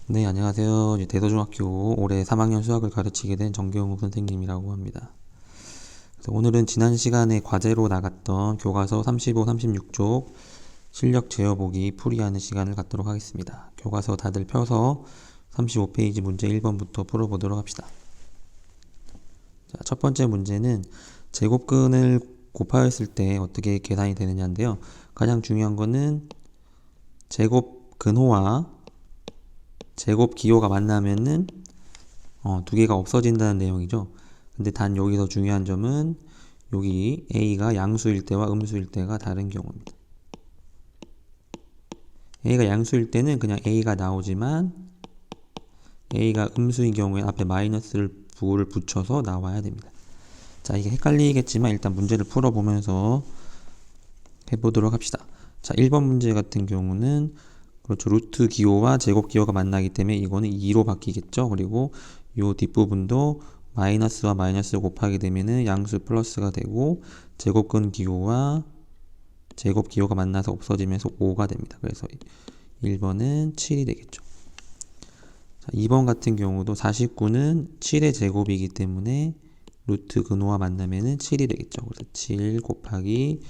네, 안녕하세요. 이제 대도중학교 올해 3학년 수학을 가르치게 된 정경욱 선생님이라고 합니다. 그래서 오늘은 지난 시간에 과제로 나갔던 교과서 35, 36쪽 실력 제어보기 풀이하는 시간을 갖도록 하겠습니다. 교과서 다들 펴서 35페이지 문제 1번부터 풀어보도록 합시다. 자, 첫 번째 문제는 제곱근을 곱하였을 때 어떻게 계산이 되느냐인데요. 가장 중요한 거는 제곱 근호와 제곱 기호가 만나면은 두 개가 없어진다는 내용이죠. 근데 단 여기서 중요한 점은 여기 A가 양수일 때와 음수일 때가 다른 경우입니다. A가 양수일 때는 그냥 A가 나오지만 A가 음수인 경우에 앞에 마이너스를 부호를 붙여서 나와야 됩니다. 자, 이게 헷갈리겠지만 일단 문제를 풀어보면서 해보도록 합시다. 자, 1번 문제 같은 경우는 그렇죠. 루트 기호와 제곱 기호가 만나기 때문에 이거는 2로 바뀌겠죠. 그리고 요 뒷부분도 마이너스와 마이너스 곱하게 되면은 양수 플러스가 되고 제곱근 기호와 제곱 기호가 만나서 없어지면서 5가 됩니다. 그래서 1번은 7이 되겠죠. 자, 2번 같은 경우도 49는 7의 제곱이기 때문에 루트 근호와 만나면은 7이 되겠죠. 그래서 7 곱하기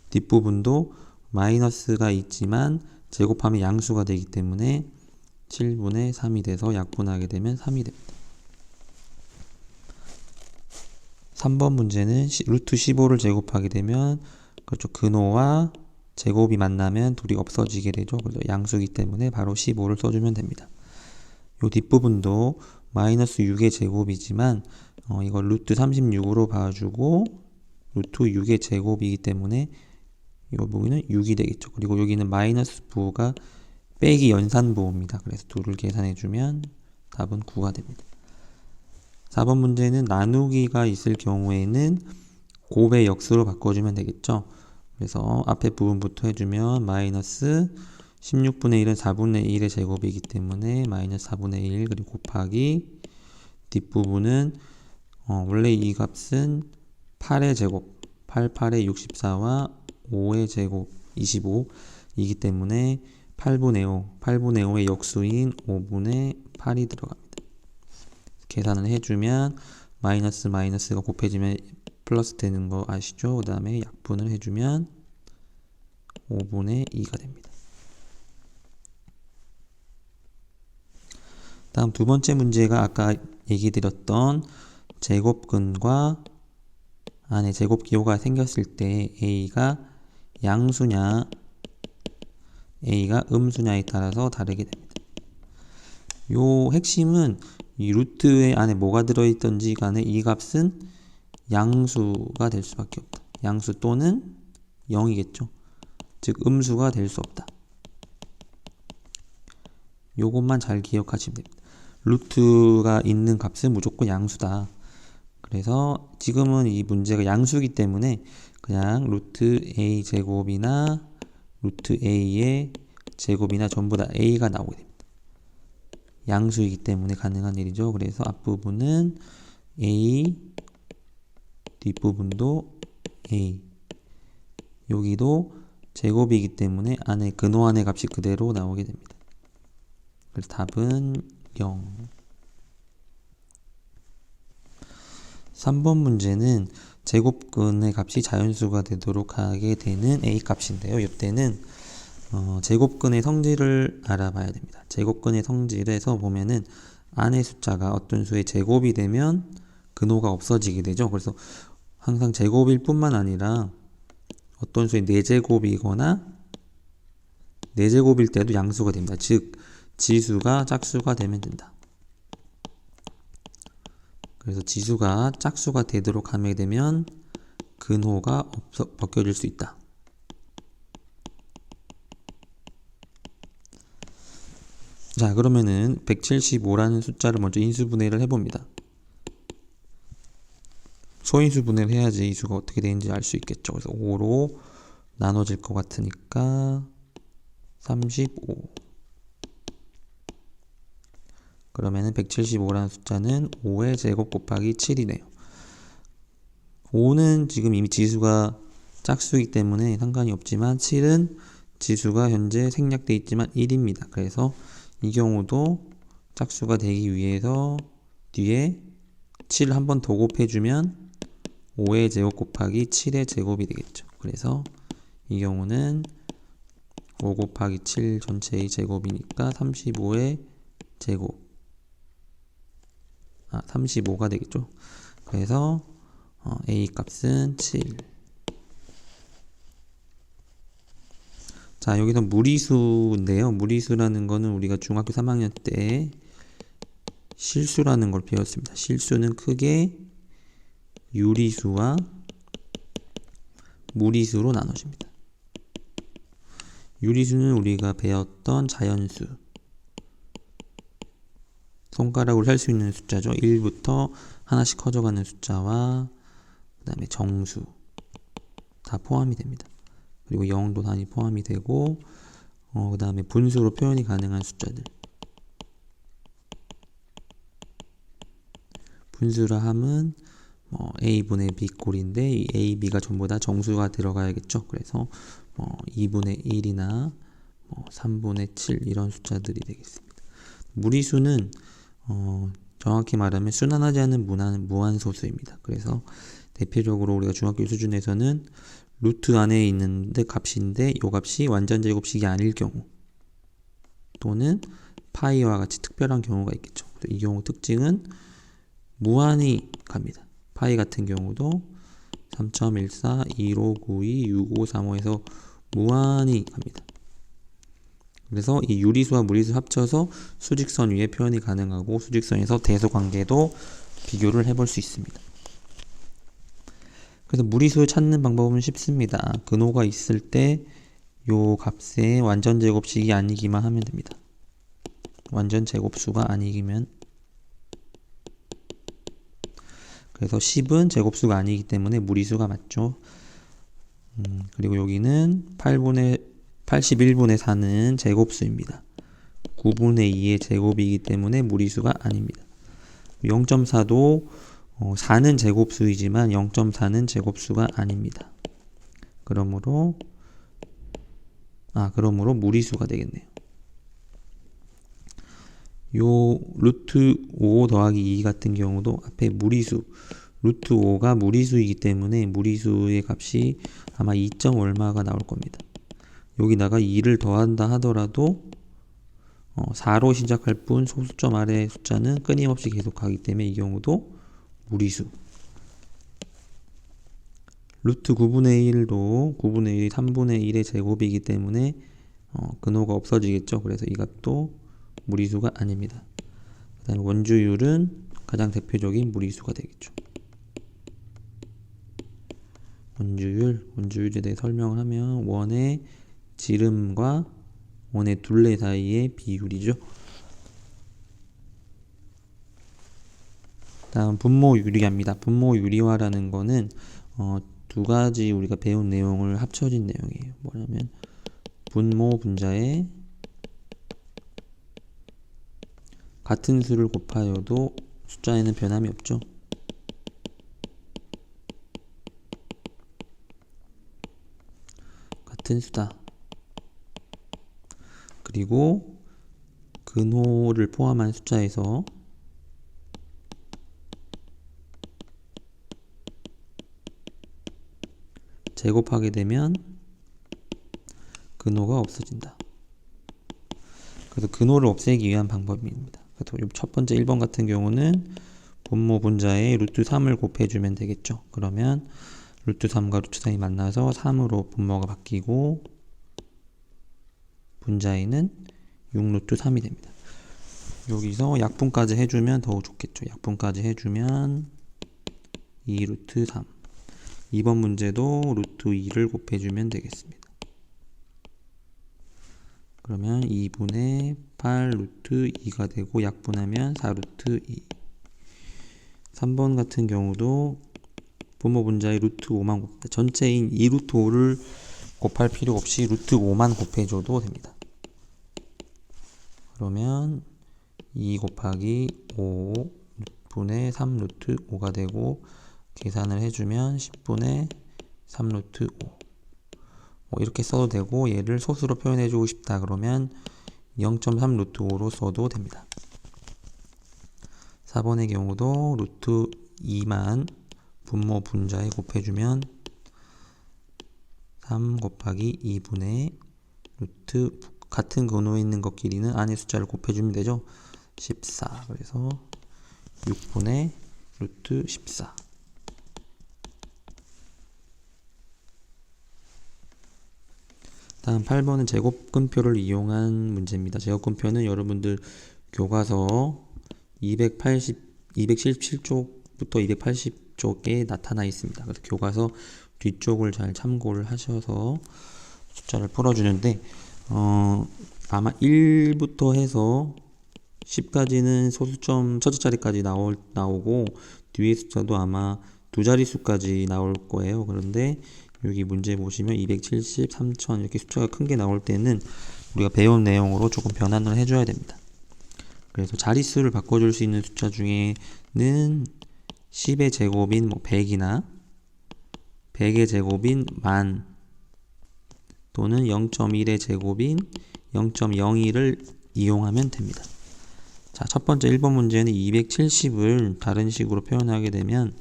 뒷부분도 마이너스가 있지만 제곱하면 양수가 되기 때문에 7분의 3이 돼서 약분하게 되면 3이 됩니다. 3번 문제는 루트 15를 제곱하게 되면 그렇죠. 근호와 제곱이 만나면 둘이 없어지게 되죠. 그래서 양수이기 때문에 바로 15를 써주면 됩니다. 요 뒷부분도 마이너스 6의 제곱이지만 이걸 루트 36으로 봐주고 루트 6의 제곱이기 때문에 이 부분은 6이 되겠죠. 그리고 여기는 마이너스 부호가 빼기 연산부호입니다. 그래서 2를 계산해주면 답은 9가 됩니다. 4번 문제는 나누기가 있을 경우에는 곱의 역수로 바꿔주면 되겠죠. 그래서 앞에 부분부터 해주면 마이너스 16분의 1은 4분의 1의 제곱이기 때문에 마이너스 4분의 1 그리고 곱하기 뒷부분은 원래 이 값은 8의 제곱 8, 8의 64와 5의 제곱 25이기 때문에 8분의 5, 8분의 5의 역수인 5분의 8이 들어갑니다. 계산을 해주면 마이너스 마이너스가 곱해지면 플러스 되는 거 아시죠? 그 다음에 약분을 해주면 5분의 2가 됩니다. 다음 두 번째 문제가 아까 얘기 드렸던 제곱근과 안에 제곱기호가 생겼을 때 A가 양수냐 A가 음수냐에 따라서 다르게 됩니다. 요 핵심은 이 루트의 안에 뭐가 들어있던지 간에 이 값은 양수가 될 수밖에 없다. 양수 또는 0이겠죠. 즉 음수가 될 수 없다. 요것만 잘 기억하시면 됩니다. 루트가 있는 값은 무조건 양수다. 그래서 지금은 이 문제가 양수이기 때문에 그냥 루트 A 제곱이나 루트 A의 제곱이나 전부 다 A가 나오게 됩니다. 양수이기 때문에 가능한 일이죠. 그래서 앞부분은 A, 뒷부분도 A. 여기도 제곱이기 때문에 안에 근호 안의 값이 그대로 나오게 됩니다. 그래서 답은 0. 3번 문제는 제곱근의 값이 자연수가 되도록 하게 되는 A 값인데요. 이때는 제곱근의 성질을 알아봐야 됩니다. 제곱근의 성질에서 보면은 안의 숫자가 어떤 수의 제곱이 되면 근호가 없어지게 되죠. 그래서 항상 제곱일 뿐만 아니라 어떤 수의 4제곱이거나 4제곱일 때도 양수가 됩니다. 즉 지수가 짝수가 되면 된다. 그래서 지수가 짝수가 되도록 하게 되면 근호가 벗겨질 수 있다. 자, 그러면은 175라는 숫자를 먼저 인수분해를 해봅니다. 소인수분해를 해야지 이 수가 어떻게 되는지 알 수 있겠죠. 그래서 5로 나눠질 것 같으니까 35. 그러면은 175라는 숫자는 5의 제곱 곱하기 7이네요. 5는 지금 이미 지수가 짝수이기 때문에 상관이 없지만 7은 지수가 현재 생략되어 있지만 1입니다. 그래서 이 경우도 짝수가 되기 위해서 뒤에 7 한 번 더 곱해주면 5의 제곱 곱하기 7의 제곱이 되겠죠. 그래서 이 경우는 5 곱하기 7 전체의 제곱이니까 35의 제곱 35가 되겠죠. 그래서 A 값은 7. 자, 여기서 무리수인데요. 무리수라는 거는 우리가 중학교 3학년 때 실수라는 걸 배웠습니다. 실수는 크게 유리수와 무리수로 나눠집니다. 유리수는 우리가 배웠던 자연수, 손가락으로 셀 수 있는 숫자죠. 1부터 하나씩 커져가는 숫자와 그 다음에 정수 다 포함이 됩니다. 그리고 0도 단위 포함이 되고 그 다음에 분수로 표현이 가능한 숫자들, 분수라 함은 a분의 b 꼴인데 이 a, b가 전부 다 정수가 들어가야겠죠. 그래서 2분의 1이나 3분의 7 이런 숫자들이 되겠습니다. 무리수는 정확히 말하면 순환하지 않는 무한소수입니다. 그래서 대표적으로 우리가 중학교 수준에서는 루트 안에 있는데 값인데 이 값이 완전 제곱식이 아닐 경우, 또는 파이와 같이 특별한 경우가 있겠죠. 이 경우 특징은 무한히 갑니다. 파이 같은 경우도 3.14, 1592, 6535에서 무한히 갑니다. 그래서 이 유리수와 무리수 합쳐서 수직선 위에 표현이 가능하고 수직선에서 대소관계도 비교를 해볼 수 있습니다. 그래서 무리수 찾는 방법은 쉽습니다. 근호가 있을 때 요 값의 완전 제곱식이 아니기만 하면 됩니다. 완전 제곱수가 아니기면, 그래서 10은 제곱수가 아니기 때문에 무리수가 맞죠. 그리고 여기는 81분의 4는 제곱수입니다. 9분의 2의 제곱이기 때문에 무리수가 아닙니다. 0.4도 4는 제곱수이지만 0.4는 제곱수가 아닙니다. 그러므로 무리수가 되겠네요. 요 루트 5 더하기 2 같은 경우도 앞에 무리수, 루트 5가 무리수이기 때문에 무리수의 값이 아마 2. 얼마가 나올 겁니다. 여기다가 2를 더한다 하더라도 4로 시작할 뿐 소수점 아래 숫자는 끊임없이 계속하기 때문에 이 경우도 무리수. 루트 9분의 1도 9분의 1이 3분의 1의 제곱이기 때문에 근호가 없어지겠죠. 그래서 이 값도 무리수가 아닙니다. 그 다음에 원주율은 가장 대표적인 무리수가 되겠죠. 원주율에 대해 설명을 하면 원의 지름과 원의 둘레 사이의 비율이죠. 다음 분모 유리화입니다. 분모 유리화라는 거는 두 가지 우리가 배운 내용을 합쳐진 내용이에요. 뭐냐면 분모 분자에 같은 수를 곱하여도 숫자에는 변함이 없죠. 같은 수다. 그리고 근호를 포함한 숫자에서 제곱하게 되면 근호가 없어진다. 그래서 근호를 없애기 위한 방법입니다. 그래서 첫 번째 1번 같은 경우는 분모 분자에 루트 3을 곱해주면 되겠죠. 그러면 루트 3과 루트 3이 만나서 3으로 분모가 바뀌고 분자에는 6루트 3이 됩니다. 여기서 약분까지 해주면 더욱 좋겠죠. 약분까지 해주면 2루트 3. 2번 문제도 루트 2를 곱해주면 되겠습니다. 그러면 2분의 8 루트 2가 되고 약분하면 4 루트 2. 3번 같은 경우도 분모 분자에 루트 5만 곱다. 전체인 2 루트 5를 곱할 필요 없이 루트 5만 곱해줘도 됩니다. 그러면 2 곱하기 5분의 3 루트 5가 되고 계산을 해주면 10분의 3 루트 5. 이렇게 써도 되고 얘를 소수로 표현해주고 싶다 그러면 0.3 루트 5로 써도 됩니다. 4번의 경우도 루트 2만 분모 분자에 곱해주면 3 곱하기 2분의 루트 같은 근호에 있는 것끼리는 안의 숫자를 곱해주면 되죠. 14. 그래서 6분의 루트 14. 다음 8번은 제곱근표를 이용한 문제입니다. 제곱근표는 여러분들 교과서 277쪽부터 280쪽에 나타나 있습니다. 그래서 교과서 뒤쪽을 잘 참고를 하셔서 숫자를 풀어주는데 아마 1부터 해서 10까지는 소수점 첫째 자리까지 나오고 뒤에 숫자도 아마 두 자릿수까지 나올 거예요. 그런데 여기 문제 보시면 270, 3000 이렇게 숫자가 큰 게 나올 때는 우리가 배운 내용으로 조금 변환을 해줘야 됩니다. 그래서 자릿수를 바꿔줄 수 있는 숫자 중에는 10의 제곱인 100이나 100의 제곱인 10,000 또는 0.1의 제곱인 0.01을 이용하면 됩니다. 자, 첫 번째 1번 문제는 270을 다른 식으로 표현하게 되면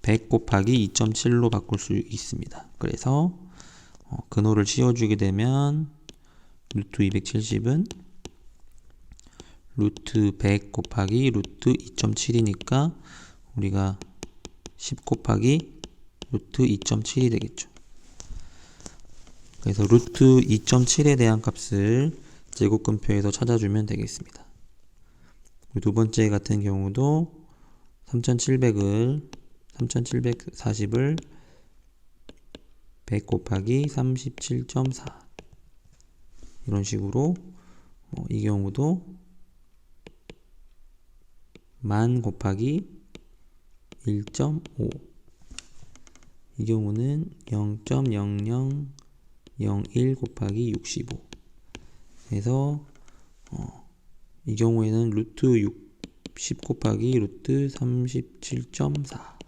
100 곱하기 2.7로 바꿀 수 있습니다. 그래서 근호를 씌워주게 되면 루트 270은 루트 100 곱하기 루트 2.7이니까 우리가 10 곱하기 루트 2.7이 되겠죠. 그래서 루트 2.7에 대한 값을 제곱근표에서 찾아주면 되겠습니다. 두 번째 같은 경우도 3740을 100 곱하기 37.4 이런 식으로 이 경우도 10,000 곱하기 1.5 이 경우는 0.0001 곱하기 65 그래서 이 경우에는 루트 10 곱하기 루트 37.4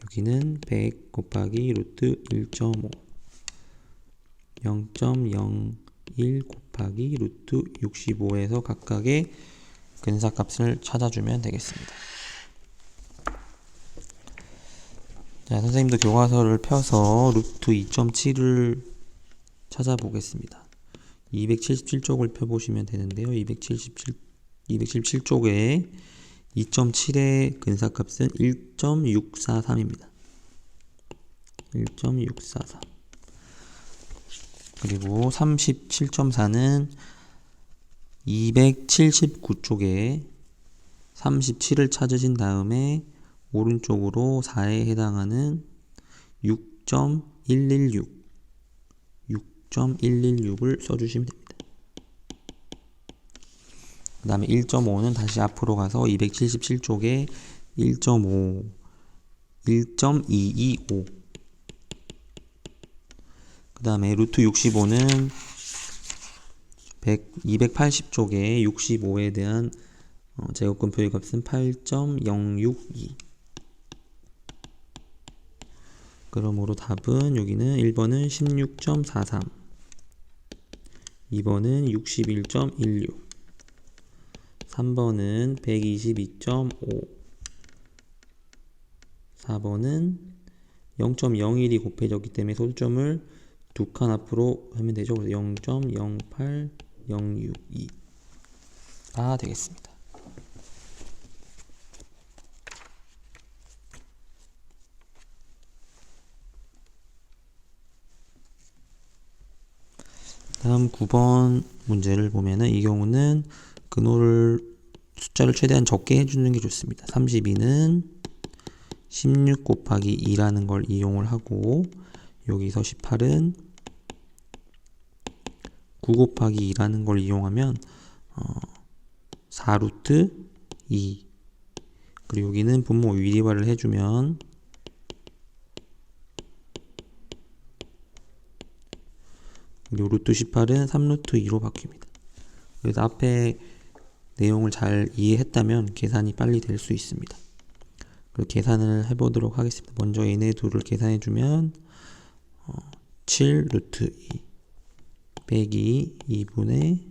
여기는 100 곱하기 루트 1.5 0.01 곱하기 루트 65에서 각각의 근사값을 찾아주면 되겠습니다. 자, 선생님도 교과서를 펴서 루트 2.7을 찾아보겠습니다. 277쪽을 펴보시면 되는데요. 277쪽에 2.7의 근사값은 1.643입니다. 1.643 그리고 37.4는 279쪽에 37을 찾으신 다음에 오른쪽으로 4에 해당하는 6.116을 써주시면 됩니다. 그 다음에 1.5는 다시 앞으로 가서 277쪽에 1.5, 1.225 그 다음에 루트 65는 280쪽에 65에 대한 제곱근표의 값은 8.062 그러므로 답은 여기는 1번은 16.43 2번은 61.16 3번은 122.5 4번은 0.01이 곱해졌기 때문에 소수점을 두 칸 앞으로 하면 되죠. 그래서 0.08062가 되겠습니다. 다음 9번 문제를 보면은 이 경우는 근호를 숫자를 최대한 적게 해주는 게 좋습니다. 32는 16 곱하기 2라는 걸 이용을 하고 여기서 18은 9 곱하기 2라는 걸 이용하면 4루트 2 그리고 여기는 분모 위리화를 해주면 그리고 루트 18은 3루트 2로 바뀝니다. 그래서 앞에 내용을 잘 이해했다면 계산이 빨리 될 수 있습니다. 그리고 계산을 해보도록 하겠습니다. 먼저 얘네 둘을 계산해주면 7 루트 2 빼기 2분의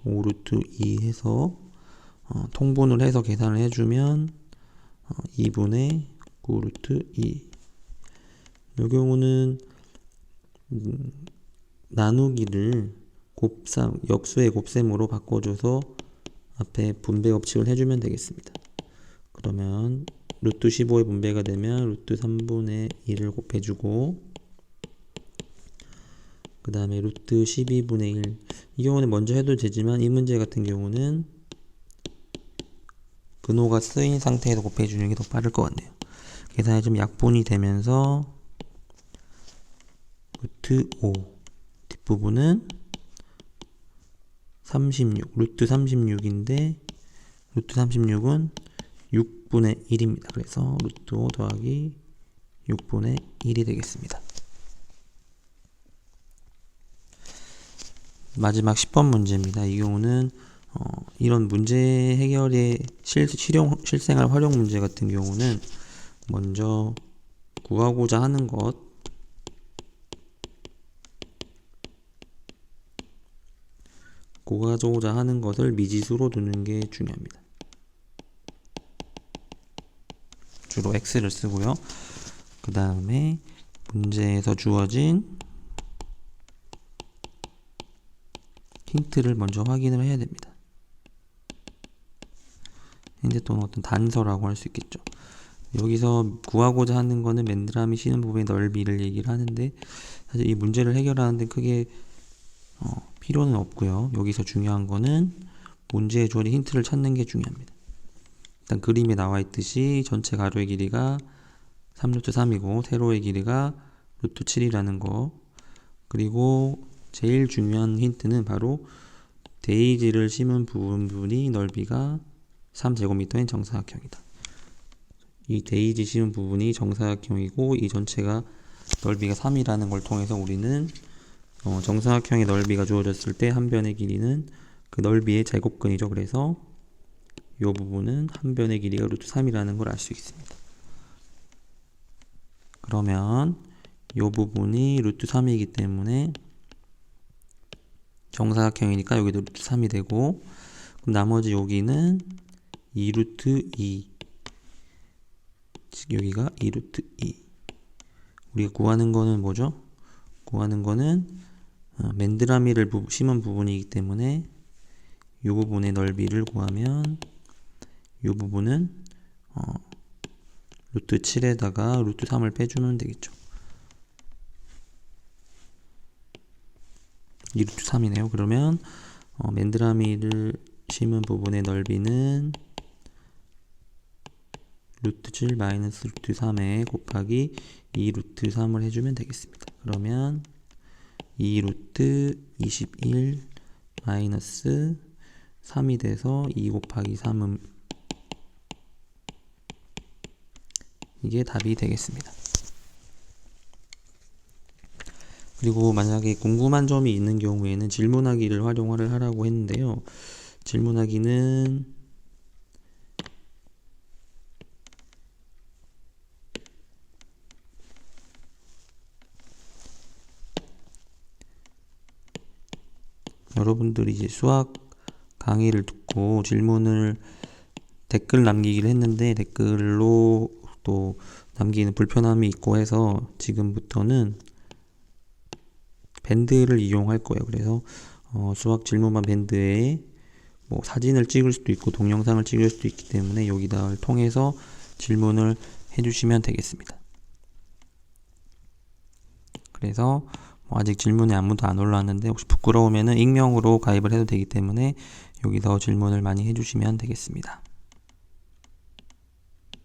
5 루트 2 해서 통분을 해서 계산을 해주면 2분의 9 루트 2. 이 경우는 나누기를 역수의 곱셈으로 바꿔줘서 앞에 분배 법칙을 해주면 되겠습니다. 그러면 루트 15의 분배가 되면 루트 3분의 2를 곱해주고, 그 다음에 루트 12분의 1. 이 경우는 먼저 해도 되지만 이 문제 같은 경우는 근호가 쓰인 상태에서 곱해주는 게 더 빠를 것 같네요. 계산이 좀 약분이 되면서 루트 5 뒷부분은 36 루트 36인데 루트 36은 6분의 1입니다. 그래서 루트 5 더하기 6분의 1이 되겠습니다. 마지막 10번 문제입니다. 이 경우는 이런 문제 해결의 실생활 활용 문제 같은 경우는 먼저 구하고자 하는 것을 미지수로 두는 게 중요합니다. 주로 x를 쓰고요. 그 다음에 문제에서 주어진 힌트를 먼저 확인을 해야 됩니다. 힌트 또는 어떤 단서라고 할 수 있겠죠. 여기서 구하고자 하는 거는 맨드라미 쉬는 부분의 넓이를 얘기를 하는데, 사실 이 문제를 해결하는데 크게 필요는 없고요. 여기서 중요한 거는 문제에 주어진 힌트를 찾는 게 중요합니다. 일단 그림에 나와 있듯이 전체 가로의 길이가 3루트 3이고 세로의 길이가 루트 7이라는 거, 그리고 제일 중요한 힌트는 바로 데이지를 심은 부분이 넓이가 3제곱미터인 정사각형이다. 이 데이지 심은 부분이 정사각형이고 이 전체가 넓이가 3이라는 걸 통해서 우리는 정사각형의 넓이가 주어졌을 때 한 변의 길이는 그 넓이의 제곱근이죠. 그래서 이 부분은 한 변의 길이가 루트 3이라는 걸 알 수 있습니다. 그러면 이 부분이 루트 3이기 때문에 정사각형이니까 여기도 루트 3이 되고, 그럼 나머지 여기는 2루트 2, 즉 여기가 2루트 2. 우리가 구하는 거는 뭐죠? 구하는 거는 맨드라미를 심은 부분이기 때문에 이 부분의 넓이를 구하면 이 부분은 루트 7에다가 루트 3을 빼주면 되겠죠. 2루트 3이네요. 그러면 맨드라미를 심은 부분의 넓이는 루트 7 마이너스 루트 3에 곱하기 2 루트 3을 해주면 되겠습니다. 그러면 2 루트 21 마이너스 3이 돼서 2 곱하기 3은 이게 답이 되겠습니다. 그리고 만약에 궁금한 점이 있는 경우에는 질문하기를 활용을 하라고 했는데요. 질문하기는 여러분들이 이제 수학 강의를 듣고 질문을 댓글 남기기를 했는데 댓글로 또 남기는 불편함이 있고 해서 지금부터는 밴드를 이용할 거예요. 그래서 수학 질문반 밴드에 뭐 사진을 찍을 수도 있고 동영상을 찍을 수도 있기 때문에 여기다를 통해서 질문을 해주시면 되겠습니다. 그래서 아직 질문이 아무도 안 올라왔는데 혹시 부끄러우면은 익명으로 가입을 해도 되기 때문에 여기서 질문을 많이 해주시면 되겠습니다.